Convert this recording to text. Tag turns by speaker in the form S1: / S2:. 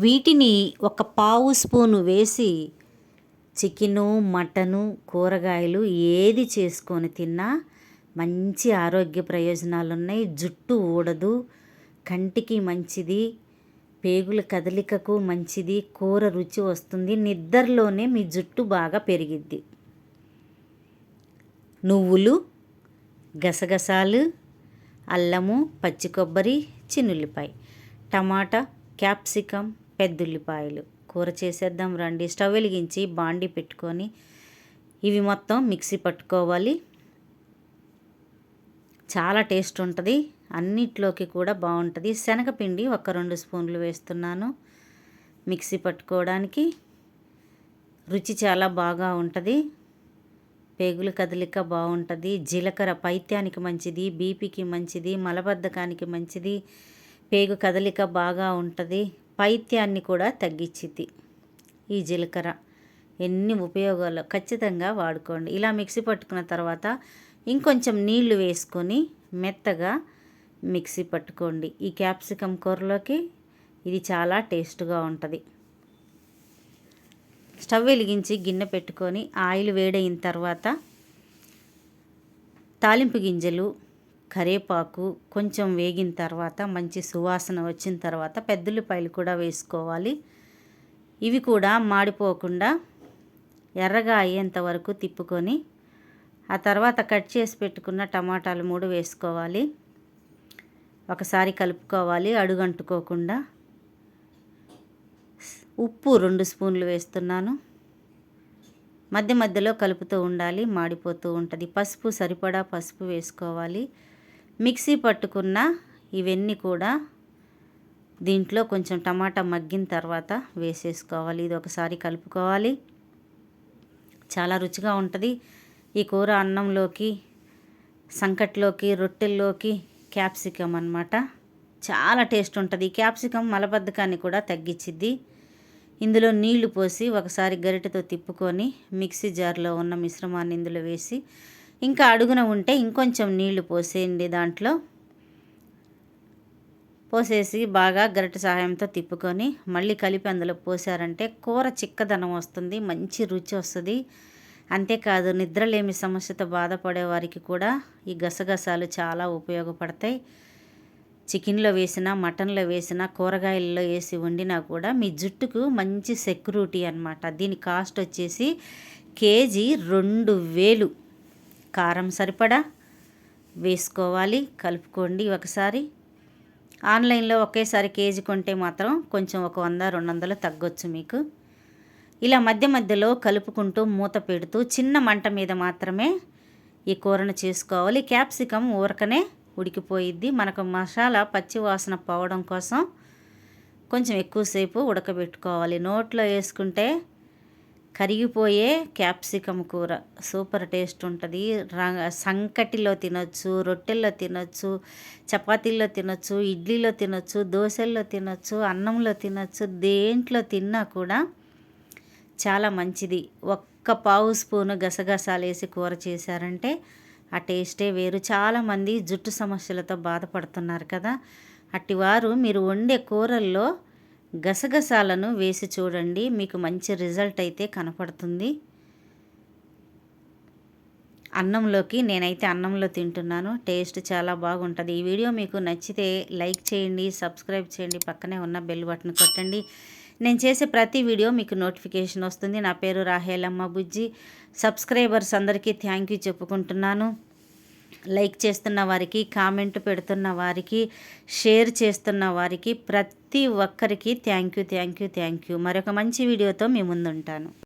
S1: వీటిని ఒక పావు స్పూను వేసి చికెను, మటను, కూరగాయలు ఏది చేసుకొని తిన్నా మంచి ఆరోగ్య ప్రయోజనాలు ఉన్నాయి. జుట్టు ఊడదు, కంటికి మంచిది, పేగుల కదలికకు మంచిది, కూర రుచి వస్తుంది, నిద్రలోనే మీ జుట్టు బాగా పెరిగిద్ది. నువ్వులు, గసగసాలు, అల్లము, పచ్చి కొబ్బరి, చిన్నుల్లిపాయ, టమాటా, క్యాప్సికం, పెద్దుల్లిపాయలు. కూర చేసేద్దాం రండి. స్టవ్ వెలిగించి బాండి పెట్టుకొని ఇవి మొత్తం మిక్సీ పట్టుకోవాలి. చాలా టేస్ట్ ఉంటుంది, అన్నిట్లోకి కూడా బాగుంటుంది. శనగపిండి ఒక 2 స్పూన్లు వేస్తున్నాను మిక్సీ పట్టుకోవడానికి. రుచి చాలా బాగా ఉంటుంది, పేగుల కదలిక బాగుంటుంది. జీలకర్ర పైత్యానికి మంచిది, బీపీకి మంచిది, మలబద్ధకానికి మంచిది, పేగు కదలిక బాగా ఉంటుంది, పైత్యాన్ని కూడా తగ్గించిద్ది ఈ జీలకర్ర. ఎన్ని ఉపయోగాలు, ఖచ్చితంగా వాడుకోండి. ఇలా మిక్సీ పట్టుకున్న తర్వాత ఇంకొంచెం నీళ్లు వేసుకొని మెత్తగా మిక్సీ పట్టుకోండి. ఈ క్యాప్సికం కూరలోకి ఇది చాలా టేస్ట్గా ఉంటుంది. స్టవ్ వెలిగించి గిన్నె పెట్టుకొని ఆయిల్ వేడైన తర్వాత తాలింపు గింజలు, కరివేపాకు కొంచెం వేగిన తర్వాత మంచి సువాసన వచ్చిన తర్వాత పెద్దుల్లిపాయలు కూడా వేసుకోవాలి. ఇవి కూడా మాడిపోకుండా ఎర్రగా అయ్యేంత వరకు తిప్పుకొని ఆ తర్వాత కట్ చేసి పెట్టుకున్న టమాటాలు 3 వేసుకోవాలి. ఒకసారి కలుపుకోవాలి అడుగంటుకోకుండా. ఉప్పు 2 స్పూన్లు వేస్తున్నాను. మధ్య మధ్యలో కలుపుతూ ఉండాలి, మాడిపోతూ ఉంటుంది. పసుపు సరిపడా పసుపు వేసుకోవాలి. మిక్సీ పట్టుకున్న ఇవన్నీ కూడా దీంట్లో కొంచెం టమాటా మగ్గిన తర్వాత వేసేసుకోవాలి. ఇది ఒకసారి కలుపుకోవాలి. చాలా రుచిగా ఉంటుంది ఈ కూర. అన్నంలోకి, సంకట్లోకి, రొట్టెల్లోకి క్యాప్సికం అన్నమాట. చాలా టేస్ట్ ఉంటుంది. క్యాప్సికం మలబద్ధకాన్ని కూడా తగ్గించిద్ది. ఇందులో నీళ్లు పోసి ఒకసారి గరిటెతో తిప్పుకొని మిక్సీ జార్లో ఉన్న మిశ్రమాన్ని ఇందులో వేసి, ఇంకా అడుగున ఉంటే ఇంకొంచెం నీళ్లు పోసేయండి. దాంట్లో పోసేసి బాగా గరిటె సహాయంతో తిప్పుకొని మళ్ళీ కలిపి అందులో పోసారంటే కూర చిక్కదనం వస్తుంది, మంచి రుచి వస్తుంది. అంతేకాదు నిద్రలేమి సమస్యతో బాధపడే వారికి కూడా ఈ గసగసాలు చాలా ఉపయోగపడతాయి. చికెన్లో వేసినా, మటన్లో వేసినా, కూరగాయల్లో వేసి వండినా కూడా మీ జుట్టుకు మంచి సెక్యూరిటీ అన్నమాట. దీని కాస్ట్ వచ్చేసి కేజీ 2000. కారం సరిపడా వేసుకోవాలి, కలుపుకోండి ఒకసారి. ఆన్లైన్లో ఒకేసారి కేజీ కొంటే మాత్రం కొంచెం ఒక 100-200 తగ్గొచ్చు మీకు. ఇలా మధ్య మధ్యలో కలుపుకుంటూ మూత పెడుతూ చిన్న మంట మీద మాత్రమే ఈ కూరను చేసుకోవాలి. క్యాప్సికం ఊరకనే ఉడికిపోయిద్ది. మనకు మసాలా పచ్చి వాసన పోవడం కోసం కొంచెం ఎక్కువసేపు ఉడకబెట్టుకోవాలి. నోట్లో వేసుకుంటే కరిగిపోయే క్యాప్సికం కూర సూపర్ టేస్ట్ ఉంటుంది. సంకటిలో తినొచ్చు, రొట్టెల్లో తినొచ్చు, చపాతీల్లో తినొచ్చు, ఇడ్లీలో తినొచ్చు, దోశల్లో తినొచ్చు, అన్నంలో తినొచ్చు. దేంట్లో తిన్నా కూడా చాలా మంచిది. ఒక్క పావు స్పూను గసగసాలు వేసి కూర చేశారంటే ఆ టేస్టే వేరు. చాలామంది జుట్టు సమస్యలతో బాధపడుతున్నారు కదా, అట్టివారు మీరు వండే కూరల్లో గసగసాలను వేసి చూడండి, మీకు మంచి రిజల్ట్ అయితే కనపడుతుంది. అన్నంలోకి, నేనైతే అన్నంలో తింటున్నాను. టేస్ట్ చాలా బాగుంటుంది. ఈ వీడియో మీకు నచ్చితే లైక్ చేయండి, సబ్స్క్రైబ్ చేయండి, పక్కనే ఉన్న బెల్ బటన్ కొట్టండి. నేను చేసే ప్రతి వీడియో మీకు నోటిఫికేషన్ వస్తుంది. నా పేరు రాహేలమ్మ బుజ్జి. సబ్స్క్రైబర్స్ అందరికీ థ్యాంక్ యూ చెప్పుకుంటున్నాను. లైక్ చేస్తున్న వారికి, కామెంట్ పెడుతున్న వారికి, షేర్ చేస్తున్న వారికి, ప్రతి ఒక్కరికి థ్యాంక్ యూ. మరొక మంచి వీడియోతో మీ ముందుంటాను.